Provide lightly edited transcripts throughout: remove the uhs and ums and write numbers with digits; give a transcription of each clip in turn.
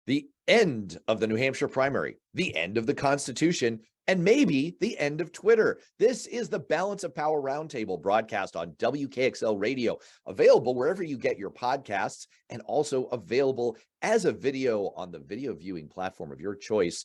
the end of the New Hampshire primary, the end of the Constitution, and maybe the end of Twitter. This is the Balance of Power Roundtable broadcast on WKXL Radio, available wherever you get your podcasts, and also available as a video on the video viewing platform of your choice,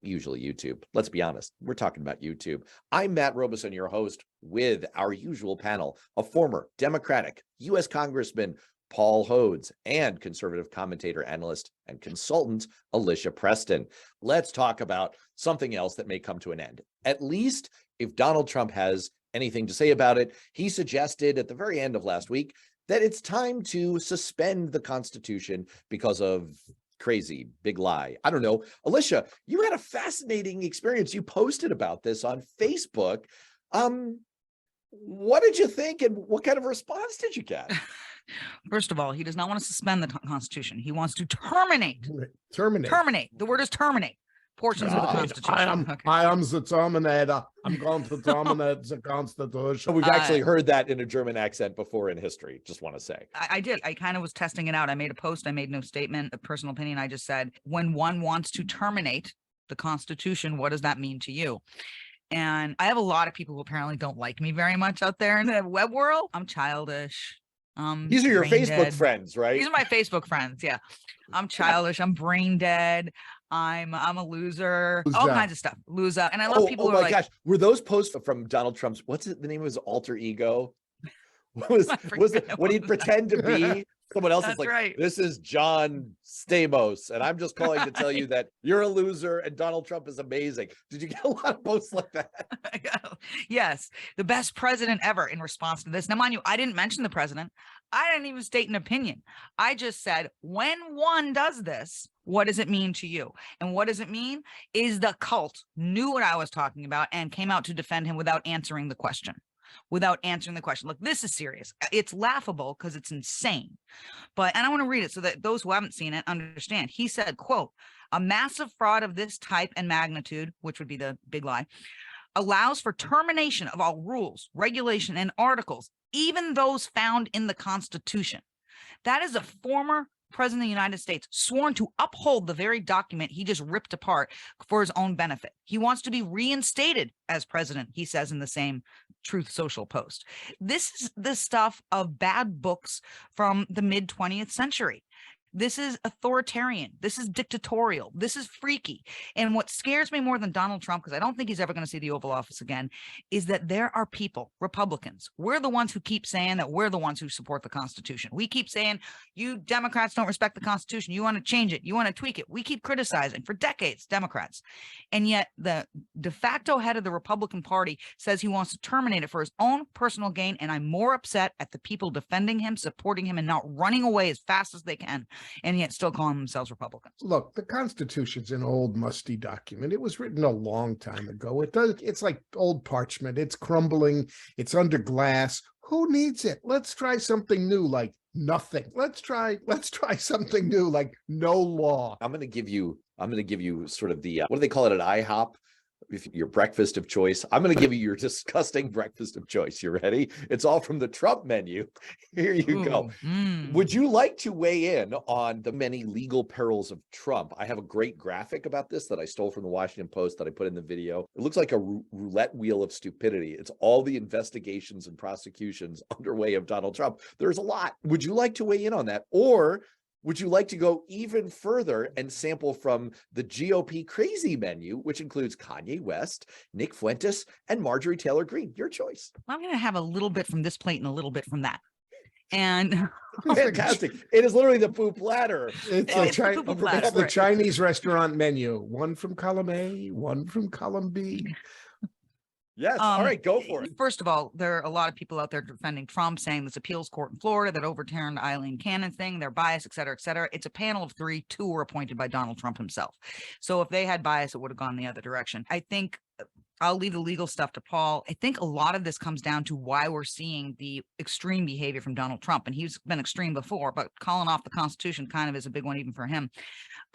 usually YouTube. Let's be honest, we're talking about YouTube. I'm Matt Robison, your host, with our usual panel of former Democratic U.S. Congressman Paul Hodes and conservative commentator, analyst, and consultant Alicia Preston. Let's talk about something else that may come to an end. At least if Donald Trump has anything to say about it, he suggested at the very end of last week that it's time to suspend the Constitution because of crazy big lie. I don't know. Alicia, you had a fascinating experience. You posted about this on Facebook. What did you think, and what kind of response did you get? First of all, he does not want to suspend the Constitution. He wants to terminate. Terminate. The word is terminate portions of the Constitution. I am the Terminator. I'm going to terminate the Constitution. We've actually heard that in a German accent before in history, just want to say. I did. I kind of was testing it out. I made a post. I made no statement, a personal opinion. I just said, when one wants to terminate the Constitution, what does that mean to you? And I have a lot of people who apparently don't like me very much out there in the web world. I'm childish. These are your Facebook friends, right? These are my Facebook friends. Yeah. I'm childish. I'm brain dead. I'm a loser. All kinds of stuff. Loser. And I love people who are like, gosh, were those posts from Donald Trump's, what's the name of his alter ego? Was it when he'd pretend to be someone else? Is like, right. This is John Stamos, and I'm just calling to tell you that you're a loser and Donald Trump is amazing. Did you get a lot of posts like that? Yes, the best president ever in response to this. Now, mind you, I didn't mention the president. I didn't even state an opinion. I just said, when one does this, what does it mean to you? And what does it mean is the cult knew what I was talking about and came out to defend him without answering the question. Look, this is serious. It's laughable because it's insane. And I want to read it so that those who haven't seen it understand. He said, quote, "A massive fraud of this type and magnitude," which would be the big lie, "allows for termination of all rules, regulation, and articles, even those found in the Constitution." That is a former president of the United States sworn to uphold the very document he just ripped apart for his own benefit. He wants to be reinstated as president, he says in the same Truth Social post. This is the stuff of bad books from the mid 20th century. This is authoritarian. This is dictatorial. This is freaky. And what scares me more than Donald Trump, because I don't think he's ever going to see the Oval Office again, is that there are people, Republicans. We're the ones who keep saying that we're the ones who support the Constitution. We keep saying, you Democrats don't respect the Constitution. You want to change it. You want to tweak it. We keep criticizing for decades, Democrats. And yet the de facto head of the Republican Party says he wants to terminate it for his own personal gain. And I'm more upset at the people defending him, supporting him, and not running away as fast as they can, and yet still calling themselves Republicans. Look, the Constitution's an old, musty document. It was written a long time ago. It's like old parchment. It's crumbling. It's under glass. Who needs it? Let's try something new, like nothing. Let's try something new, like no law. I'm going to give you sort of the what do they call it at IHOP? Your breakfast of choice. I'm going to give you your disgusting breakfast of choice. You ready? It's all from the Trump menu. Here you go. Would you like to weigh in on the many legal perils of Trump? I have a great graphic about this that I stole from the Washington Post that I put in the video. It looks like a roulette wheel of stupidity. It's all the investigations and prosecutions underway of Donald Trump. There's a lot. Would you like to weigh in on that? Or would you like to go even further and sample from the GOP crazy menu, which includes Kanye West, Nick Fuentes, and Marjorie Taylor Greene? Your choice. I'm going to have a little bit from this plate and a little bit from that. And fantastic. It is literally the poop platter. It's the Chinese restaurant menu. One from column A, one from column B. Yes. All right, go for it. First of all, there are a lot of people out there defending Trump, saying this appeals court in Florida that overturned Eileen Cannon's thing, they're biased, et cetera, et cetera. It's a panel of three. Two were appointed by Donald Trump himself. So if they had bias, it would have gone the other direction. I think I'll leave the legal stuff to Paul. I think a lot of this comes down to why we're seeing the extreme behavior from Donald Trump. And he's been extreme before, but calling off the Constitution kind of is a big one even for him.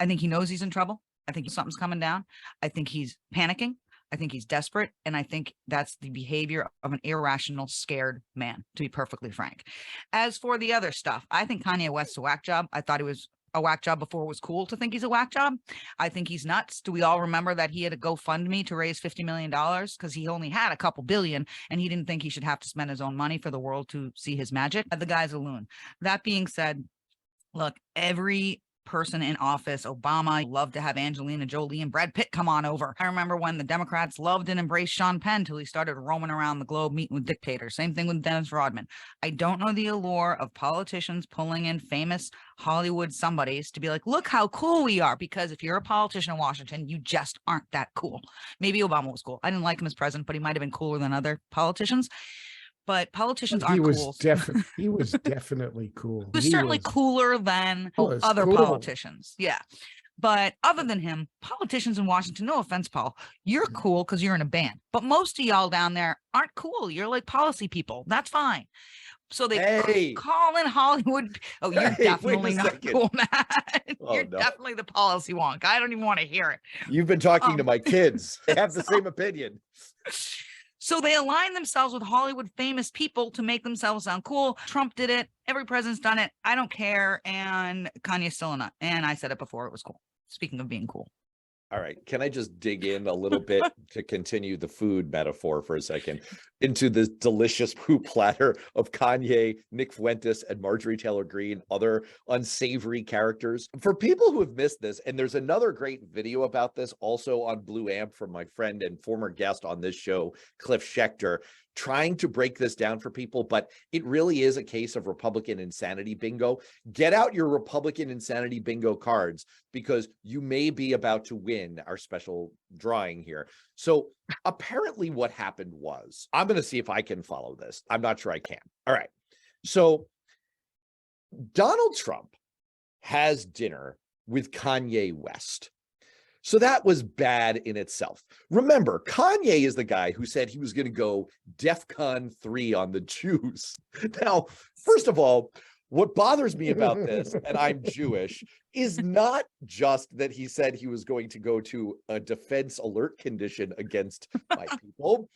I think he knows he's in trouble. I think something's coming down. I think he's panicking. I think he's desperate. And I think that's the behavior of an irrational, scared man, to be perfectly frank. As for the other stuff, I think Kanye West's a whack job. I thought he was a whack job before it was cool to think he's a whack job. I think he's nuts. Do we all remember that he had a GoFundMe to raise $50 million because he only had a couple billion and he didn't think he should have to spend his own money for the world to see his magic? The guy's a loon. That being said, look, every person in office, Obama loved to have Angelina Jolie and Brad Pitt come on over. I remember when the Democrats loved and embraced Sean Penn till he started roaming around the globe meeting with dictators. Same thing with Dennis Rodman. I don't know the allure of politicians pulling in famous Hollywood somebodies to be like, look how cool we are. Because if you're a politician in Washington, you just aren't that cool. Maybe Obama was cool. I didn't like him as president, but he might have been cooler than other politicians. But politicians aren't cool. He was definitely cool. He was certainly cooler than other politicians. Yeah. But other than him, politicians in Washington, no offense, Paul, you're cool because you're in a band. But most of y'all down there aren't cool. You're like policy people. That's fine. So they call in Hollywood. Oh, you're definitely not cool, Matt. You're definitely the policy wonk. I don't even want to hear it. You've been talking to my kids. They have the same opinion. So they align themselves with Hollywood famous people to make themselves sound cool. Trump did it. Every president's done it. I don't care. And Kanye's still a nut. And I said it before, it was cool. Speaking of being cool. All right. Can I just dig in a little bit to continue the food metaphor for a second into this delicious poop platter of Kanye, Nick Fuentes, and Marjorie Taylor Greene, other unsavory characters? For people who have missed this, and there's another great video about this also on Blue Amp from my friend and former guest on this show, Cliff Schecter, trying to break this down for people, but it really is a case of Republican insanity bingo. Get out your Republican insanity bingo cards because you may be about to win our special drawing here. So apparently what happened was, I'm going to see if I can follow this. I'm not sure I can. All right. So Donald Trump has dinner with Kanye West. So that was bad in itself. Remember, Kanye is the guy who said he was going to go DEFCON 3 on the Jews. Now, first of all, what bothers me about this, and I'm Jewish, is not just that he said he was going to go to a defense alert condition against my people.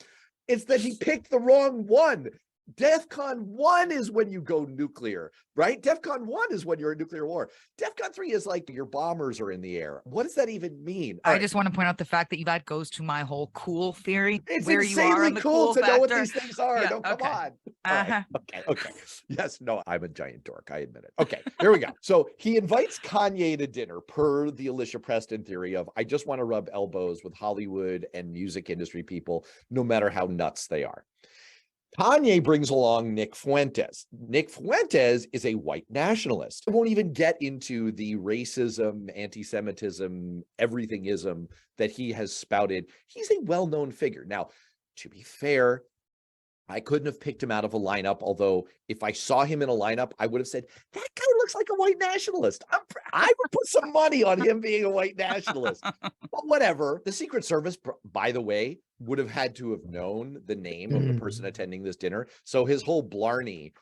It's that he picked the wrong one. DEFCON 1 is when you go nuclear, right? DEFCON 1 is when you're in nuclear war. DEFCON 3 is like your bombers are in the air. What does that even mean? I just want to point out the fact that that goes to my whole cool theory. It's where insanely you are in the cool to factor. know what these things are. Yeah, Come on. Uh-huh. Right. Okay. Yes, no, I'm a giant dork. I admit it. Okay, here we go. So he invites Kanye to dinner per the Alicia Preston theory of, I just want to rub elbows with Hollywood and music industry people, no matter how nuts they are. Kanye brings along Nick Fuentes. Nick Fuentes is a white nationalist. I won't even get into the racism, anti-Semitism, everythingism that he has spouted. He's a well-known figure. Now, to be fair, I couldn't have picked him out of a lineup, although if I saw him in a lineup, I would have said, that guy looks like a white nationalist. I would put some money on him being a white nationalist. But whatever. The Secret Service, by the way, would have had to have known the name of the person attending this dinner. So his whole blarney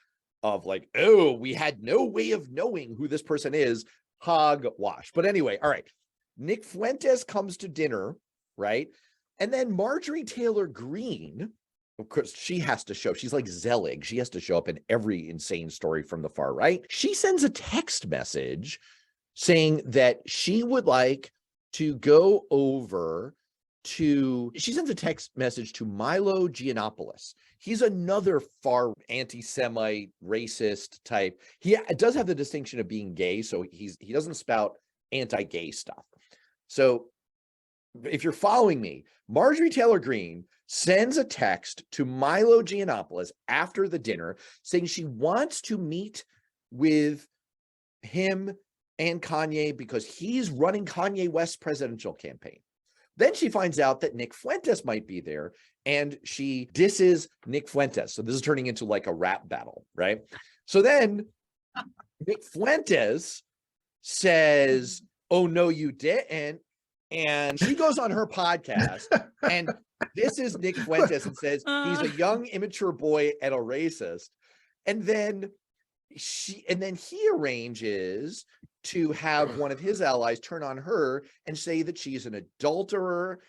of like, oh, we had no way of knowing who this person is, hogwash. But anyway, all right. Nick Fuentes comes to dinner, right? And then Marjorie Taylor Greene, of course, she has to show. She's like Zelig. She has to show up in every insane story from the far right. She sends a text message saying that she would like to go over to, she sends a text message to Milo Yiannopoulos. He's another far anti-Semite, racist type. He does have the distinction of being gay, so he doesn't spout anti-gay stuff. So if you're following me, Marjorie Taylor Greene sends a text to Milo Yiannopoulos after the dinner saying she wants to meet with him and Kanye because he's running Kanye West's presidential campaign. Then she finds out that Nick Fuentes might be there and she disses Nick Fuentes. So this is turning into like a rap battle, right? So then Nick Fuentes says, oh, no, you didn't. And she goes on her podcast and this is Nick Fuentes and says he's a young, immature boy and a racist. And then he arranges to have one of his allies turn on her and say that she's an adulterer.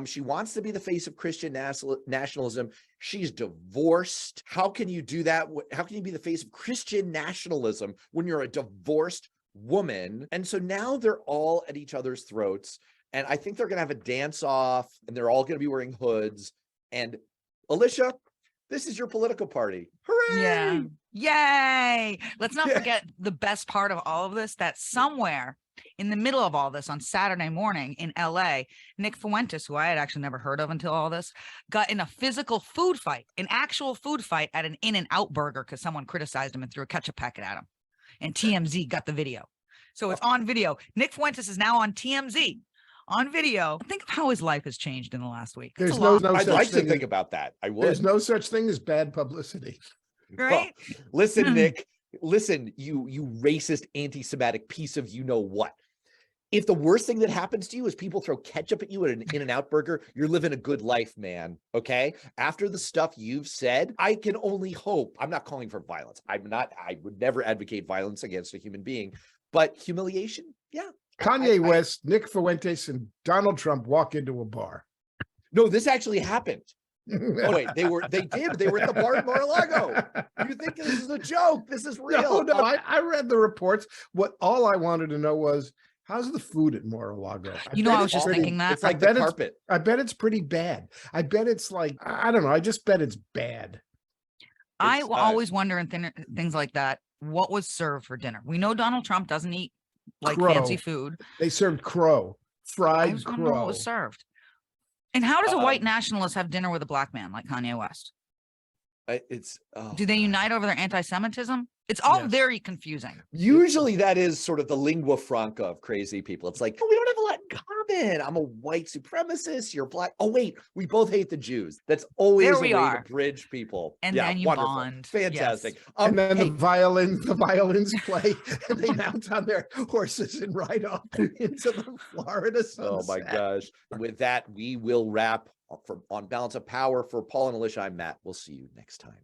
She wants to be the face of Christian nationalism. She's divorced. How can you do that? How can you be the face of Christian nationalism when you're a divorced woman. And so now they're all at each other's throats. And I think they're going to have a dance off and they're all going to be wearing hoods. And Alicia, this is your political party. Hooray! Yeah. Yay. Let's not forget the best part of all of this, that somewhere in the middle of all this on Saturday morning in LA, Nick Fuentes, who I had actually never heard of until all this, got in a physical food fight, an actual food fight at an In-N-Out burger because someone criticized him and threw a ketchup packet at him. And TMZ got the video. So it's on video. Nick Fuentes is now on TMZ. On video. Think of how his life has changed in the last week. There's It's a no lot, I'd such like to thing think as- about that. I would. There's no such thing as bad publicity. right? Listen, Nick, listen, you racist, anti-Semitic piece of you-know-what. If the worst thing that happens to you is people throw ketchup at you at an In-N-Out burger, you're living a good life, man, okay? After the stuff you've said, I can only hope. I'm not calling for violence. I would never advocate violence against a human being, but humiliation, yeah. Kanye West, Nick Fuentes, and Donald Trump walk into a bar. No, this actually happened. Oh, wait, they were at the bar in Mar-a-Lago. You think this is a joke? This is real. No, I read the reports. All I wanted to know was, how's the food at Mar-a-Lago? I was just thinking that. It's like the carpet. I bet it's pretty bad. I bet it's like, I don't know. I just bet it's bad. I always wonder in things like that, what was served for dinner? We know Donald Trump doesn't eat like Crow. fancy food. They served crow, fried I was wondering what crow. was served. And how does a white nationalist have dinner with a black man like Kanye West? Do they unite over their anti-Semitism? It's all Yes. very confusing. Usually that is sort of the lingua franca of crazy people. It's like, oh, we don't have a lot in common. I'm a white supremacist. You're black. Oh, wait, we both hate the Jews. That's always There a we way are. to bridge people. And yeah, then you wonderful. bond. Fantastic. Yes. And then Hey, the violins play, and they mount on their horses and ride off into the Florida sunset. oh my gosh. With that, we will wrap on Balance of Power. For Paul and Alicia, I'm Matt. We'll see you next time.